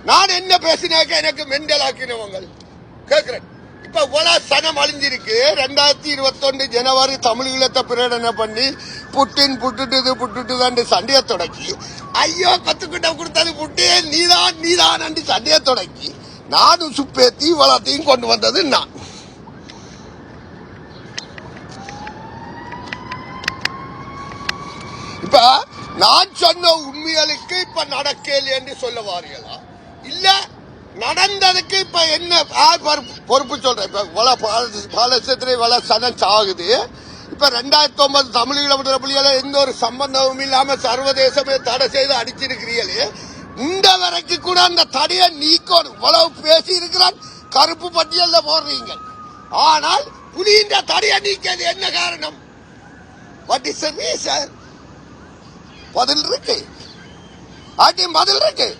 நான் என்ன பேசினாக்க எனக்கு மெண்டல் ஆக்கினவங்க கேட்கிறேன். இப்ப இவ்வளவு சனம் அழிஞ்சிருக்கு. 2021 ஜனவரி தமிழீழத்தை பிரகடனை பண்ணி புட்டுட்டு சண்டையை தொடக்கி, ஐயோ கத்துக்கிட்ட கொடுத்தது புட்டு நீதான் சண்டையை தொடக்கி நானும் சுப்பேத்தி இவ்வளத்தையும் கொண்டு வந்தது நான். இப்ப நான் சொன்ன உண்மைகளுக்கு இப்ப நடக்கல என்று சொல்ல வாரீங்களா? இல்ல நடந்ததுக்கு இப்ப என்ன பொறுப்பு சொல்றேன். இப்ப பல லட்சத்துல இவ்வளவு சனம் சாகுது. இப்ப 2009 தமிழீழ விடுதலை புலிகளை எந்த ஒரு சம்பந்தமும் இல்லாம சர்வதேசமே தடை செய்து அடிச்சிருக்கிறீங்களே, இந்த வரைக்கும் கூட அந்த தடையை நீக்கணும். இவ்வளவு பேசி இருக்கிறான், கருப்பு பட்டியல்ல போடுறீங்க. ஆனால் புலியின் தடையை நீக்கிறது என்ன காரணம்? What is the reason? பதில் இருக்கு, பதில் இருக்கு.